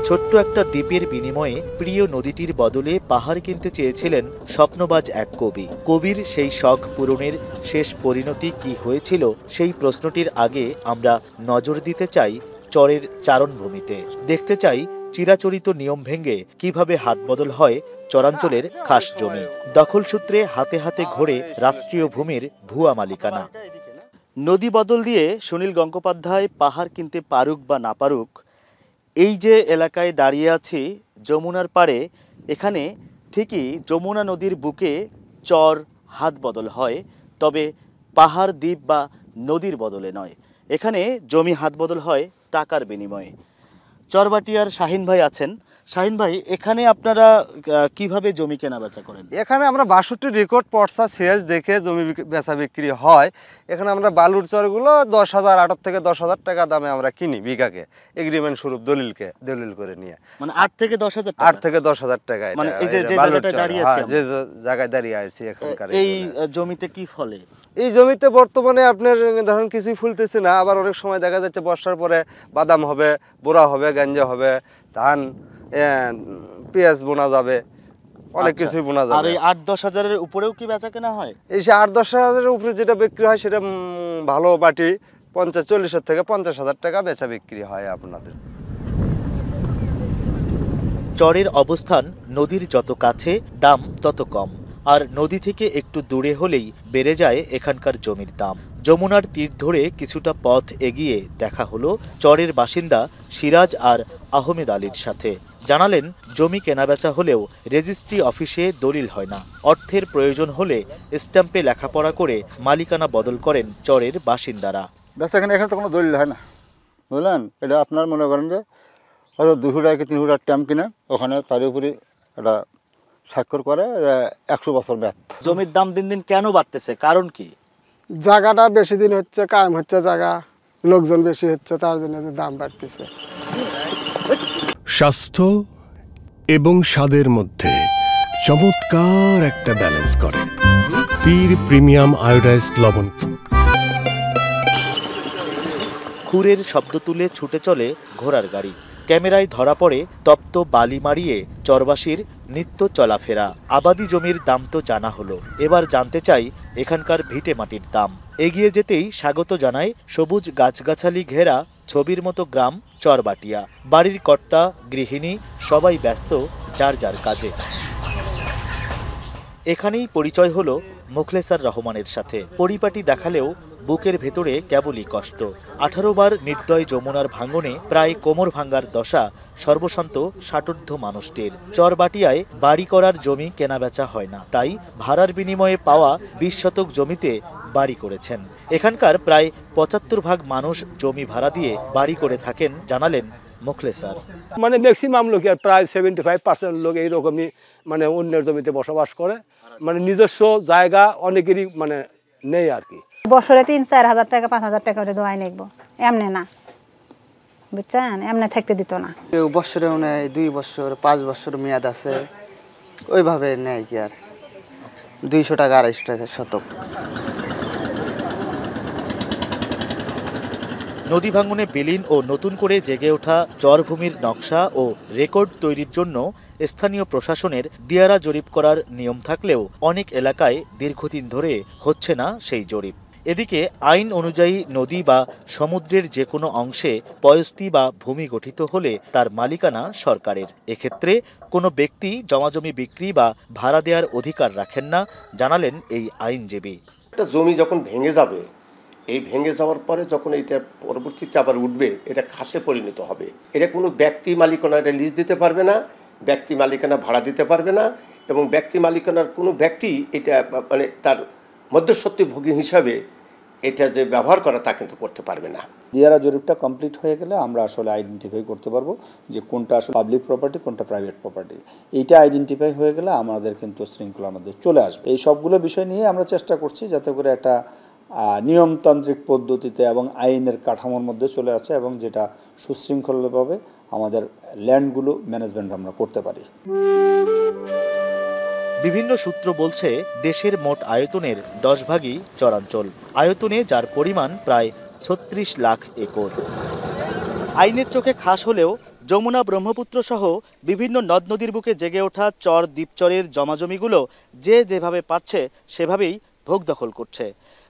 ছোট্ট একটা দ্বীপের বিনিময়ে প্রিয় নদীটির বদলে পাহাড় কিনতে চেয়েছিলেন স্বপ্নবাজ এক কবি। কবির সেই শখ পূরণের শেষ পরিণতি কি হয়েছিল, সেই প্রশ্নটির আগে আমরা নজর দিতে চাই চরের চারণভূমিতে। দেখতে চাই চিরাচরিত নিয়ম ভেঙে কিভাবে হাতবদল হয় চরাঞ্চলের খাস জমি। দখল সূত্রে হাতে হাতে ঘোরে রাষ্ট্রীয় ভূমির ভুয়া মালিকানা। নদী বদল দিয়ে সুনীল গঙ্গোপাধ্যায় পাহাড় কিনতে পারুক বা না পারুক, এই যে এলাকায় দাঁড়িয়ে আছি যমুনার পাড়ে, এখানে ঠিকই যমুনা নদীর বুকে চর হাত বদল হয়, তবে পাহাড় দ্বীপ বা নদীর বদলে নয়। এখানে জমি হাত বদল হয় টাকার বিনিময়ে। চরবাটিয়ার শাহিন ভাই আছেন। শাহিন ভাই, এখানে আপনারা কিভাবে জমি কেনা বেচা করেন? এখানে আমরা 62 রেকর্ড পর্চা শেষ দেখে জমি বেচা বিক্রি হয়। এখানে আমরা বালুর চরগুলো 10,000 8 থেকে 10,000 টাকা দামে আমরা কিনি বিঘাকে, এগ্রিমেন্ট স্বরূপ দলিল করে নিয়ে। মানে 8 থেকে 10,000 টাকা? 8 থেকে 10,000 টাকা। মানে এই যে জায়গাটায় দাঁড়িয়ে আছি, যে জায়গায় দাঁড়িয়ে আছি এখানকার এই জমিতে কি ফলে? এই জমিতে বর্তমানে আপনার ধরুন কিছুই ফুলতেছে না, আবার অনেক সময় দেখা যাচ্ছে বর্ষার পরে বাদাম হবে, বোরা হবে, গাঞ্জা হবে, ধান, পেঁয়াজ বোনা যাবে, অনেক কিছুই বোনা যাবে। আর এই 8-10 হাজারের উপরেও কি বেচা কেনা হয়? এই 8-10 হাজারের উপরে যেটা বিক্রি হয় সেটা ভালো বাটি 40,000 থেকে 50,000 টাকা বেচা বিক্রি হয় আপনাদের। চরের অবস্থান নদীর যত কাছে দাম তত কম, আর নদী থেকে একটু দূরে হলেই বেড়ে যায় এখানকার জমির দাম। যমুনার তীর ধরে কিছুটা পথ এগিয়ে দেখা হলো চরের বাসিন্দা সিরাজ আর আহমেদ আলীর সাথে। জানালেন জমি কেনাবেচা হলেও রেজিস্ট্রি অফিসে দলিল হয় না। অর্থের প্রয়োজন হলে স্ট্যাম্পে লেখাপড়া করে মালিকানা বদল করেন চরের বাসিন্দারা। এখানে তো কোনো দলিল হয় না, বুঝলেন? এটা আপনার মনে করেন যে হয়তো 200 টাকা কি 300 টাকা স্ট্যাম্প কিনে ওখানে তার উপরে একটা স্বাক্ষর করে 100 বছর মেয়াদ। জমির দাম দিন দিন কেন বাড়তেছে, কারণ কি? জায়গাটা বেশি দিন হচ্ছে, কায়েম হচ্ছে জায়গা, লোকজন বেশি হচ্ছে, তার জন্য দাম বাড়তেছে। স্বাস্থ্য এবং স্বাদের মধ্যে চমৎকার একটা ব্যালেন্স করে পীর প্রিমিয়াম আয়োডাইজড লবণ। খুরের শব্দ তুলে ছুটে চলে ঘোড়ার গাড়ি। ক্যামেরায় ধরা পড়ে তপ্ত বালি মারিয়ে চরবাসীর নিত্য চলাফেরা। আবাদি জমির দাম তো জানা হলো, এবার জানতে চাই এখানকার ভিটে মাটির দাম। এগিয়ে যেতেই স্বাগত জানায় সবুজ গাছগাছালি ঘেরা ছবির মতো গ্রাম চরবাটিয়া। বাড়ির কর্তা গৃহিণী সবাই ব্যস্ত যার যার কাজে। এখানেই পরিচয় হলো মুখলেসার রহমানের সাথে। পরিপাটি দেখালেও বুকের ভেতরে কেবলই কষ্ট। 18 বার নির্দয় যমুনার ভাঙনে প্রায় কোমর ভাঙ্গার দশা সর্বশান্ত ষাটোর্ধ্ব মানুষটির। চরবাটিয়ায় বাড়ি করার জমি কেনাবেচা হয় না, তাই ভাড়ার বিনিময়ে পাওয়া 20 শতক জমিতে বাড়ি করেছেন। এখানকার প্রায় 75 ভাগ মানুষ জমি ভাড়া দিয়ে বাড়ি করে থাকেন, জানালেন মুখলেসার। মানে ম্যাক্সিমাম লোক, প্রায় 75% লোক এইরকমই মানে অন্যের জমিতে বসবাস করে। মানে নিজস্ব জায়গা অনেকেরই মানে নেই আর কি। বছরে 3-4 হাজার টাকা 5 হাজার টাকা করে দোয়াই নেব, এমনি না, বুঝছেন? এমনি থাকতে দিত না। কেউ বছরেও নেয়, 2 বছর 5 বছর মেয়াদ আছে, ওইভাবে নেয় কি আর 200 টাকা 250 টাকা শতক। নদী ভাঙনে বিলীন ও নতুন করে জেগে ওঠা চরভূমির নকশা ও রেকর্ড তৈরির জন্য স্থানীয় প্রশাসনের দিয়ারা জরিপ করার নিয়ম থাকলেও অনেক এলাকায় দীর্ঘদিন ধরে হচ্ছে না সেই জরিপ। এদিকে আইন অনুযায়ী নদী বা সমুদ্রের যে কোনো অংশে পয়স্তি বা ভূমি গঠিত হলে তার মালিকানা সরকারের। এক্ষেত্রে কোনো ব্যক্তি জমাজমি বিক্রি বা ভাড়া দেওয়ার অধিকার রাখেন না, জানালেন এই আইনজীবী। একটা জমি যখন ভেঙে যাবে, এই ভেঙে যাওয়ার পরে যখন এটা পরবর্তীতে আবার উঠবে, এটা খাসে পরিণত হবে। এটা কোনো ব্যক্তি মালিকানা এটা লিজ দিতে পারবে না, ব্যক্তি মালিকানা ভাড়া দিতে পারবে না, এবং ব্যক্তি মালিকানার কোনো ব্যক্তি এটা মানে তার মধ্যস্বত্বভোগী হিসাবে এটা যে ব্যবহার করা তা কিন্তু করতে পারবে না। দিয়ারা জরিপটা কমপ্লিট হয়ে গেলে আমরা আসলে আইডেন্টিফাই করতে পারবো যে কোনটা আসলে পাবলিক প্রপার্টি, কোনটা প্রাইভেট প্রপার্টি। এইটা আইডেন্টিফাই হয়ে গেলে আমাদের কিন্তু শৃঙ্খলার মধ্যে চলে আসবে। এই সবগুলো বিষয় নিয়ে আমরা চেষ্টা করছি যাতে করে একটা নিয়মতান্ত্রিক পদ্ধতিতে এবং আইনের কাঠামোর মধ্যে চলে আসে, এবং যেটা সুশৃঙ্খলভাবে আমাদের ল্যান্ডগুলো ম্যানেজমেন্ট আমরা করতে পারি। বিভিন্ন সূত্র বলছে দেশের মোট আয়তনের 10 ভাগই চরাঞ্চল। আয়তনে যার পরিমাণ প্রায় 36 লাখ একর। আইনের চোখে খাস হলেও যমুনা ব্রহ্মপুত্র সহ বিভিন্ন নদ নদীর বুকে জেগে ওঠা চর দ্বীপচরের জমাজমিগুলো যে যেভাবে পারছে সেভাবেই ভোগ দখল করছে।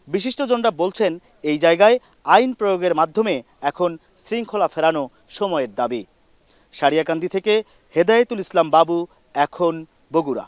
বিশিষ্টজনরা বলছেন এই জায়গায় আইন প্রয়োগের মাধ্যমে এখন শৃঙ্খলা ফেরানো সময়ের দাবি। সারিয়াকান্দি থেকে হেদায়েতুল ইসলাম বাবু, এখন বগুড়া।